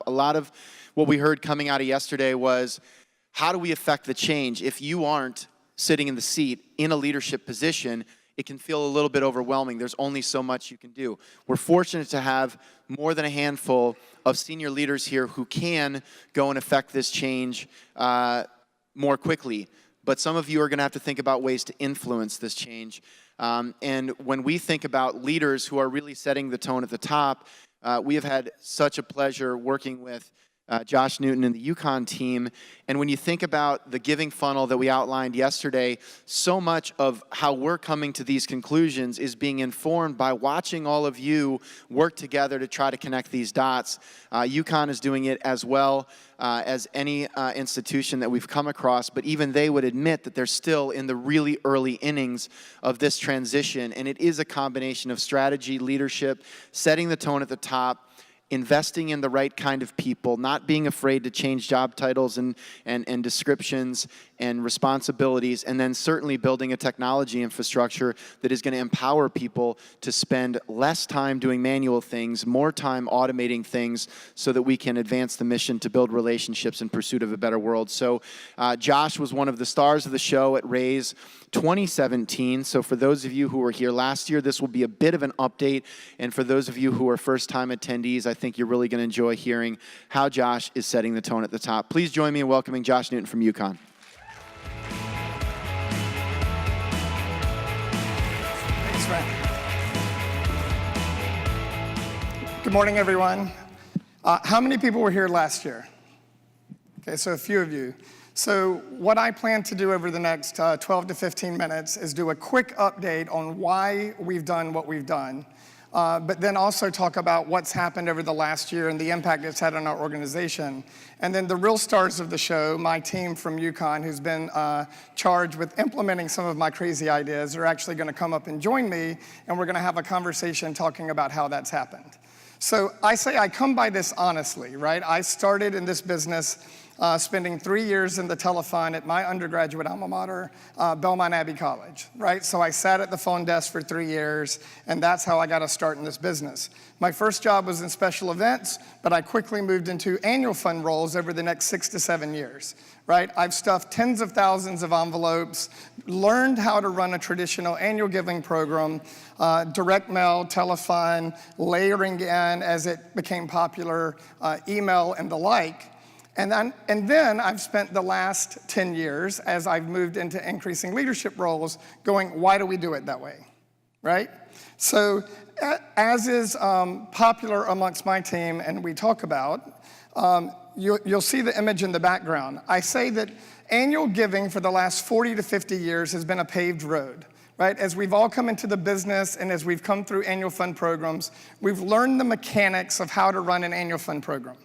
A lot of what we heard coming out of yesterday was, how do we affect the change? If you aren't sitting in the seat in a leadership position, it can feel a little bit overwhelming. There's only so much you can do. We're fortunate to have more than a handful of senior leaders here who can go and affect this change more quickly. But some of you are going to have to think about ways to influence this change. And when we think about leaders who are really setting the tone at the top, we have had such a pleasure working with Josh Newton and the UConn team. And when you think about the giving funnel that we outlined yesterday, so much of how we're coming to these conclusions is being informed by watching all of you work together to try to connect these dots. UConn is doing it as well as any institution that we've come across, but even they would admit that they're still in the really early innings of this transition. And it is a combination of strategy, leadership, setting the tone at the top, investing in the right kind of people, not being afraid to change job titles and descriptions and responsibilities, and then certainly building a technology infrastructure that is going to empower people to spend less time doing manual things, more time automating things so that we can advance the mission to build relationships in pursuit of a better world. So Josh was one of the stars of the show at Raise 2017. So for those of you who were here last year, this will be a bit of an update. And for those of you who are first-time attendees, I think you're really going to enjoy hearing how Josh is setting the tone at the top. Please join me in welcoming Josh Newton from UConn. Thanks, Frank. Good morning, everyone. How many people were here last year? Okay, so a few of you. So what I plan to do over the next 12 to 15 minutes is do a quick update on why we've done what we've done, but then also talk about what's happened over the last year and the impact it's had on our organization. And then the real stars of the show, my team from UConn, who's been charged with implementing some of my crazy ideas, are actually going to come up and join me, and we're going to have a conversation talking about how that's happened. So I say I come by this honestly, right? I started in this business spending 3 years in the telefund at my undergraduate alma mater, Belmont Abbey College, right? So I sat at the phone desk for 3 years, and that's how I got a start in this business. My first job was in special events, but I quickly moved into annual fund roles over the next 6 to 7 years, right? I've stuffed tens of thousands of envelopes, learned how to run a traditional annual giving program, direct mail, telefund, layering in as it became popular, email and the like. And then I've spent the last 10 years, as I've moved into increasing leadership roles, going, why do we do it that way, right? So as is popular amongst my team, and we talk about, you'll see the image in the background. I say that annual giving for the last 40 to 50 years has been a paved road, right? As we've all come into the business and as we've come through annual fund programs, we've learned the mechanics of how to run an annual fund program,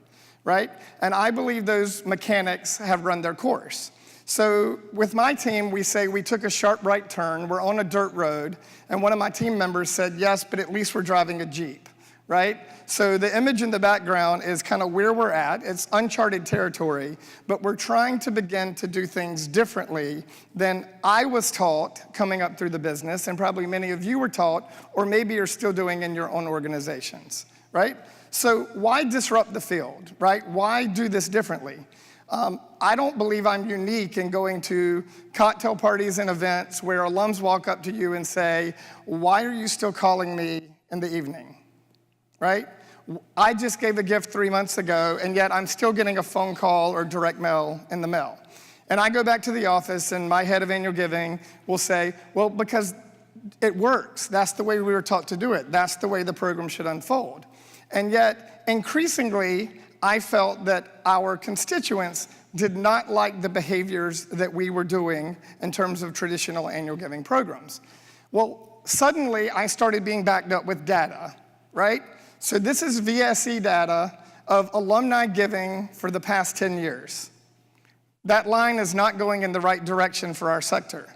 right? And I believe those mechanics have run their course. So with my team, we say we took a sharp right turn, we're on a dirt road, and one of my team members said, yes, but at least we're driving a Jeep, right? So the image in the background is kind of where we're at. It's uncharted territory, but we're trying to begin to do things differently than I was taught coming up through the business, and probably many of you were taught, or maybe you're still doing in your own organizations, right? So why disrupt the field, right? Why do this differently? I don't believe I'm unique in going to cocktail parties and events where alums walk up to you and say, why are you still calling me in the evening, right? I just gave a gift 3 months ago, and yet I'm still getting a phone call or direct mail in the mail. And I go back to the office, and my head of annual giving will say, well, because it works. That's the way we were taught to do it. That's the way the program should unfold. And yet, increasingly, I felt that our constituents did not like the behaviors that we were doing in terms of traditional annual giving programs. Well, suddenly, I started being backed up with data, right? So this is VSE data of alumni giving for the past 10 years. That line is not going in the right direction for our sector.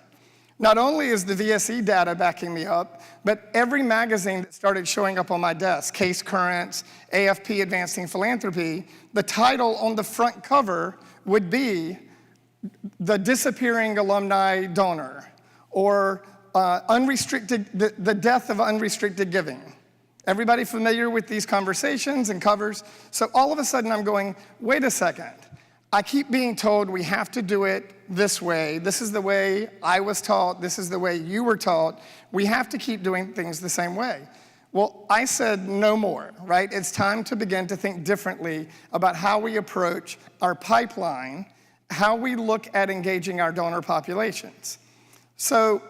Not only is the VSE data backing me up, but every magazine that started showing up on my desk, Case Currents, AFP Advancing Philanthropy, the title on the front cover would be The Disappearing Alumni Donor, or the death of unrestricted giving. Everybody familiar with these conversations and covers? So all of a sudden I'm going, wait a second. I keep being told we have to do it this way. This is the way I was taught. This is the way you were taught. We have to keep doing things the same way. Well, I said no more, right? It's time to begin to think differently about how we approach our pipeline, how we look at engaging our donor populations. So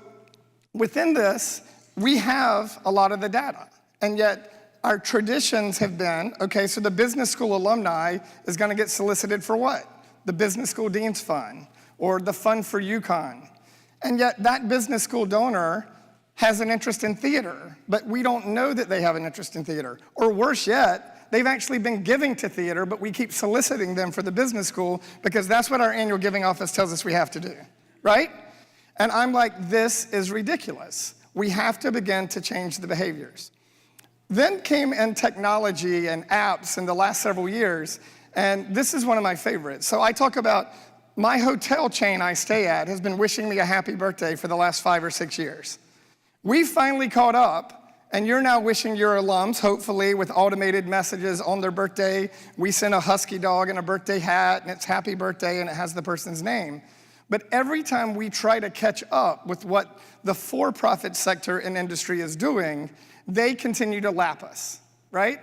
within this, we have a lot of the data, and yet our traditions have been, okay, so the business school alumni is gonna get solicited for what? The business school dean's fund, or the fund for UConn. And yet that business school donor has an interest in theater, but we don't know that they have an interest in theater. Or worse yet, they've actually been giving to theater, but we keep soliciting them for the business school because that's what our annual giving office tells us we have to do, right? And I'm like, this is ridiculous. We have to begin to change the behaviors. Then came in technology and apps in the last several years, and this is one of my favorites. So I talk about my hotel chain I stay at has been wishing me a happy birthday for the last 5 or 6 years. We finally caught up, and you're now wishing your alums, hopefully with automated messages on their birthday. We send a husky dog in a birthday hat, and it's happy birthday, and it has the person's name. But every time we try to catch up with what the for-profit sector and industry is doing, they continue to lap us, right?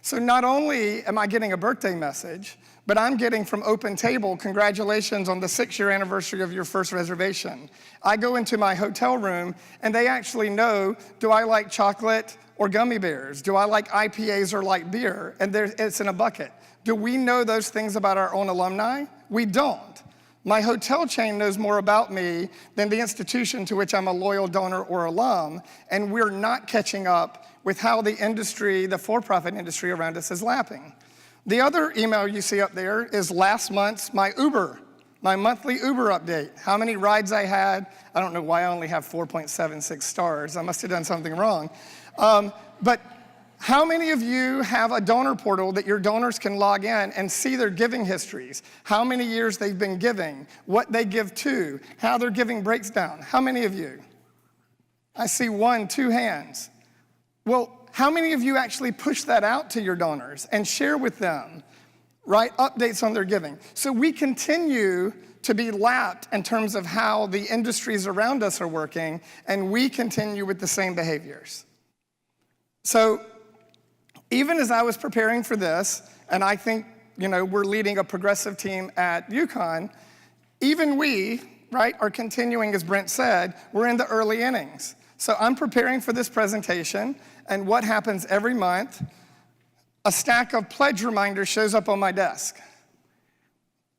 So not only am I getting a birthday message, but I'm getting from Open Table, congratulations on the 6-year anniversary of your first reservation. I go into my hotel room, and they actually know, do I like chocolate or gummy bears? Do I like IPAs or light beer? And it's in a bucket. Do we know those things about our own alumni? We don't. My hotel chain knows more about me than the institution to which I'm a loyal donor or alum, and we're not catching up with how the industry, the for-profit industry around us is lapping. The other email you see up there is last month's my monthly Uber update. How many rides I had. I don't know why I only have 4.76 stars. I must have done something wrong. But how many of you have a donor portal that your donors can log in and see their giving histories? How many years they've been giving, what they give to, how their giving breaks down? How many of you? I see 1, 2 hands. Well, how many of you actually push that out to your donors and share with them, right, updates on their giving? So we continue to be lapped in terms of how the industries around us are working, and we continue with the same behaviors. So even as I was preparing for this, and I think, we're leading a progressive team at UConn, even we, right, are continuing, as Brent said, we're in the early innings. So I'm preparing for this presentation, and what happens every month, a stack of pledge reminders shows up on my desk.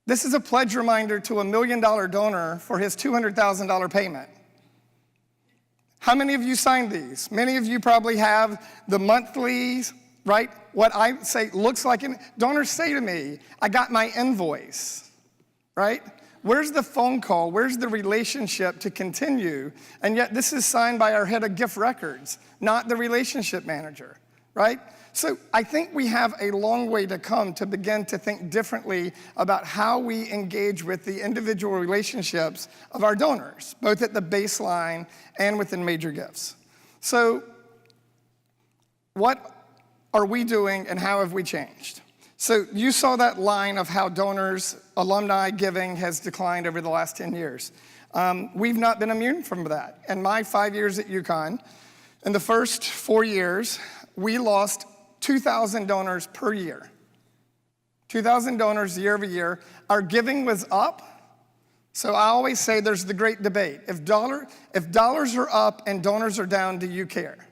This is a pledge reminder to $1 million donor for his $200,000 payment. How many of you signed these? Many of you probably have the monthlies, right? What I say looks like, donors say to me, I got my invoice, right? Where's the phone call? Where's the relationship to continue? And yet this is signed by our head of gift records, not the relationship manager, right? So I think we have a long way to come to begin to think differently about how we engage with the individual relationships of our donors, both at the baseline and within major gifts. So what are we doing and how have we changed? So you saw that line of how donors, alumni giving has declined over the last 10 years. We've not been immune from that. In my 5 years at UConn, in the first 4 years, we lost 2,000 donors per year. 2,000 donors year over year. Our giving was up. So I always say there's the great debate. If dollars are up and donors are down, do you care?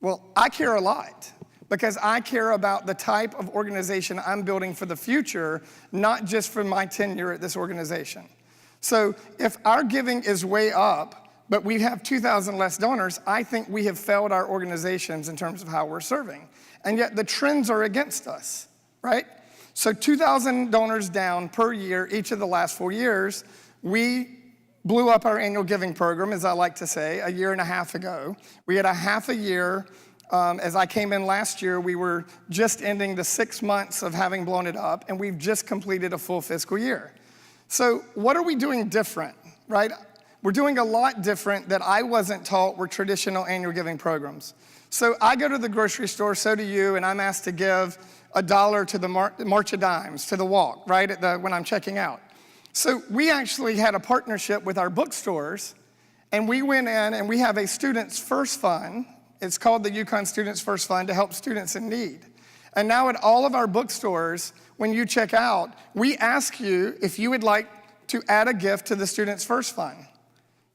Well, I care a lot, because I care about the type of organization I'm building for the future, not just for my tenure at this organization. So if our giving is way up, but we have 2,000 less donors, I think we have failed our organizations in terms of how we're serving. And yet the trends are against us, right? So 2,000 donors down per year each of the last 4 years. We blew up our annual giving program, as I like to say, a year and a half ago. We had a half a year. As I came in last year, we were just ending the 6 months of having blown it up, and we've just completed a full fiscal year. So what are we doing different, right? We're doing a lot different that I wasn't taught were traditional annual giving programs. So I go to the grocery store, so do you, and I'm asked to give $1 to the March of Dimes, to the walk, right, when I'm checking out. So we actually had a partnership with our bookstores, and we went in and we have a Students First Fund. It's called the UConn Students First Fund to help students in need. And now at all of our bookstores, when you check out, we ask you if you would like to add a gift to the Students First Fund.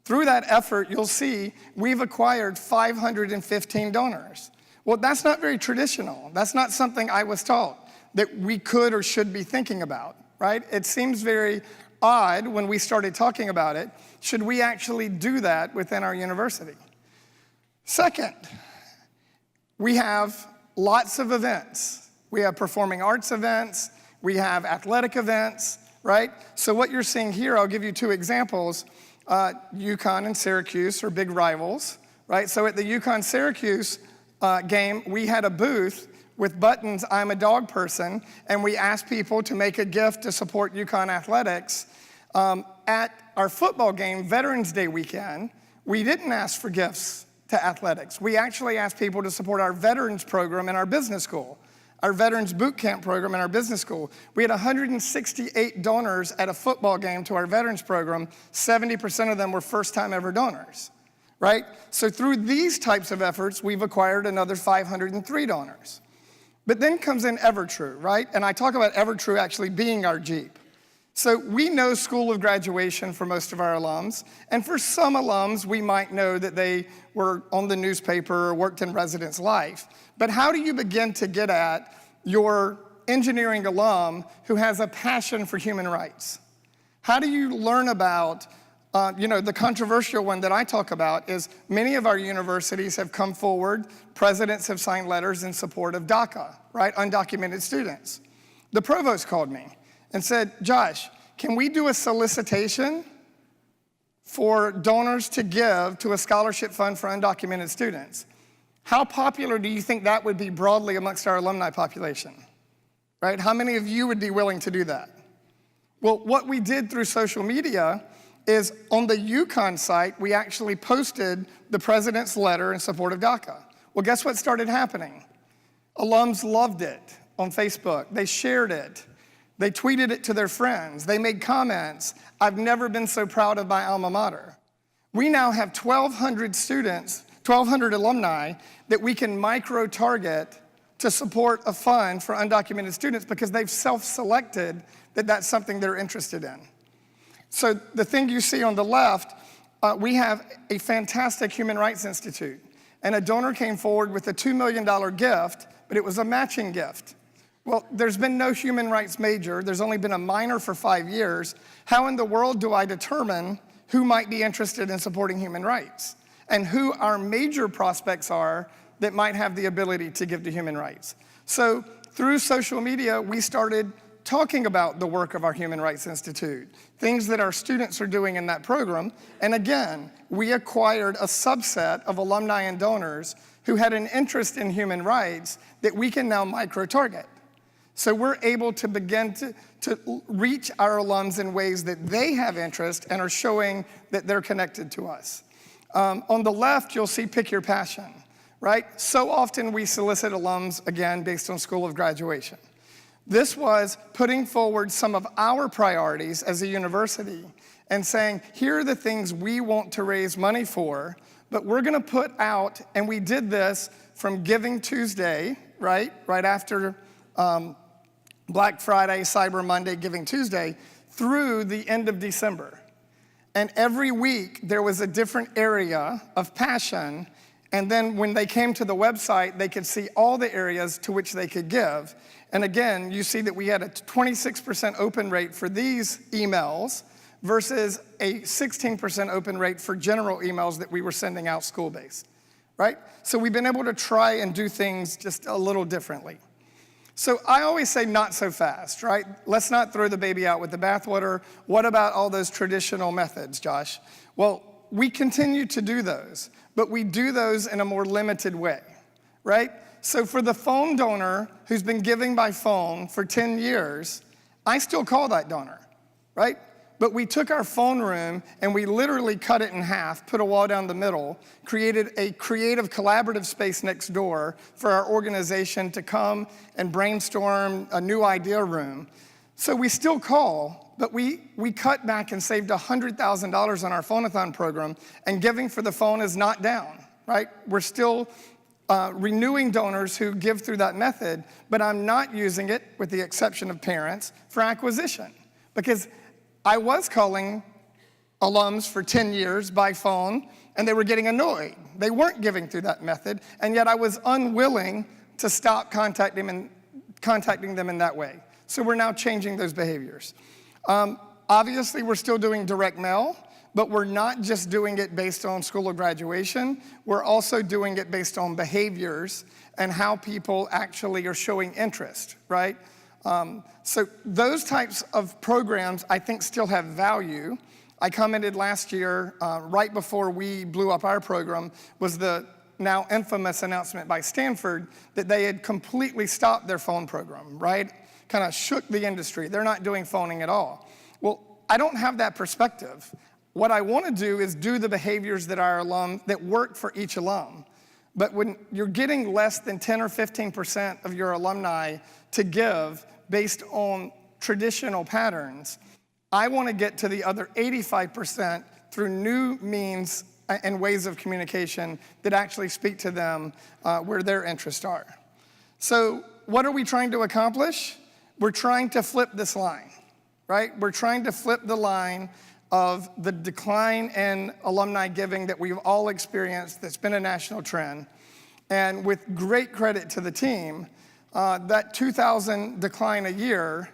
Through that effort, you'll see we've acquired 515 donors. Well, that's not very traditional. That's not something I was taught that we could or should be thinking about, right? It seems very odd when we started talking about it. Should we actually do that within our university? Second, we have lots of events. We have performing arts events. We have athletic events, right? So what you're seeing here, I'll give you two examples. UConn and Syracuse are big rivals, right? So at the UConn-Syracuse game, we had a booth with buttons, "I'm a dog person," and we asked people to make a gift to support UConn athletics. At our football game, Veterans Day weekend, we didn't ask for gifts to athletics. We actually asked people to support our veterans program in our business school, our veterans boot camp program in our business school. We had 168 donors at a football game to our veterans program. 70% of them were first-time ever donors, right? So through these types of efforts, we've acquired another 503 donors. But then comes in EverTrue, right? And I talk about EverTrue actually being our Jeep. So we know school of graduation for most of our alums, and for some alums, we might know that they were on the newspaper or worked in residence life. But how do you begin to get at your engineering alum who has a passion for human rights? How do you learn about, the controversial one that I talk about is many of our universities have come forward, presidents have signed letters in support of DACA, right, undocumented students. The provost called me and said, "Josh, can we do a solicitation for donors to give to a scholarship fund for undocumented students? How popular do you think that would be broadly amongst our alumni population?" Right? How many of you would be willing to do that? Well, what we did through social media is on the UConn site, we actually posted the president's letter in support of DACA. Well, guess what started happening? Alums loved it on Facebook. They shared it. They tweeted it to their friends. They made comments. "I've never been so proud of my alma mater." We now have 1,200 students, 1,200 alumni that we can micro-target to support a fund for undocumented students because they've self-selected that that's something they're interested in. So the thing you see on the left, we have a fantastic Human Rights Institute, and a donor came forward with a $2 million gift, but it was a matching gift. Well, there's been no human rights major. There's only been a minor for 5 years. How in the world do I determine who might be interested in supporting human rights and who our major prospects are that might have the ability to give to human rights? So through social media, we started talking about the work of our Human Rights Institute, things that our students are doing in that program. And again, we acquired a subset of alumni and donors who had an interest in human rights that we can now micro-target. So we're able to begin to reach our alums in ways that they have interest and are showing that they're connected to us. On the left, you'll see pick your passion, right? So often we solicit alums, again, based on school of graduation. This was putting forward some of our priorities as a university and saying, here are the things we want to raise money for, but we're gonna put out, and we did this from Giving Tuesday, right after Black Friday, Cyber Monday, Giving Tuesday, through the end of December. And every week, there was a different area of passion, and then when they came to the website, they could see all the areas to which they could give. And again, you see that we had a 26% open rate for these emails versus a 16% open rate for general emails that we were sending out school-based, right? So we've been able to try and do things just a little differently. So I always say not so fast, right? Let's not throw the baby out with the bathwater. What about all those traditional methods, Josh? Well, we continue to do those, but we do those in a more limited way, right? So for the phone donor who's been giving by phone for 10 years, I still call that donor, right? But we took our phone room and we literally cut it in half, put a wall down the middle, created a creative collaborative space next door for our organization to come and brainstorm a new idea room. So we still call, but we cut back and saved $100,000 on our phone-a-thon program, and giving for the phone is not down, right? We're still renewing donors who give through that method, but I'm not using it, with the exception of parents, for acquisition. Because I was calling alums for 10 years by phone, and they were getting annoyed. They weren't giving through that method, and yet I was unwilling to stop contacting them in that way. So we're now changing those behaviors. Obviously, we're still doing direct mail, but we're not just doing it based on school of graduation. We're also doing it based on behaviors and how people actually are showing interest, right? So those types of programs, I think, still have value. I commented last year, right before we blew up our program, was the now infamous announcement by Stanford that they had completely stopped their phone program, right? Kind of shook the industry. They're not doing phoning at all. Well, I don't have that perspective. What I want to do is do the behaviors that work for each alum. But when you're getting less than 10 or 15% of your alumni to give based on traditional patterns, I want to get to the other 85% through new means and ways of communication that actually speak to them where their interests are. So what are we trying to accomplish? We're trying to flip this line, right? We're trying to flip the line of the decline in alumni giving that we've all experienced, that's been a national trend. And with great credit to the team, that 2,000 decline a year,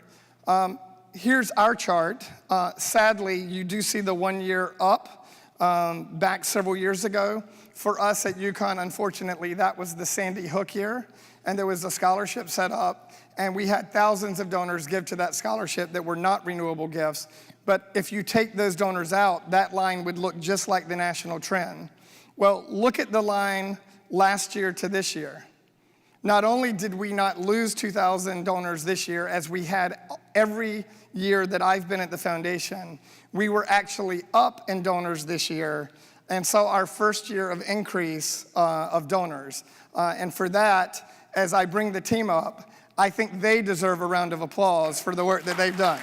here's our chart. Sadly, you do see the 1 year up back several years ago. For us at UConn, unfortunately, that was the Sandy Hook year, and there was a scholarship set up, and we had thousands of donors give to that scholarship that were not renewable gifts. But if you take those donors out, that line would look just like the national trend. Well, look at the line last year to this year. Not only did we not lose 2,000 donors this year, as we had every year that I've been at the foundation, we were actually up in donors this year, and saw our first year of increase of donors. And for that, as I bring the team up, I think they deserve a round of applause for the work that they've done.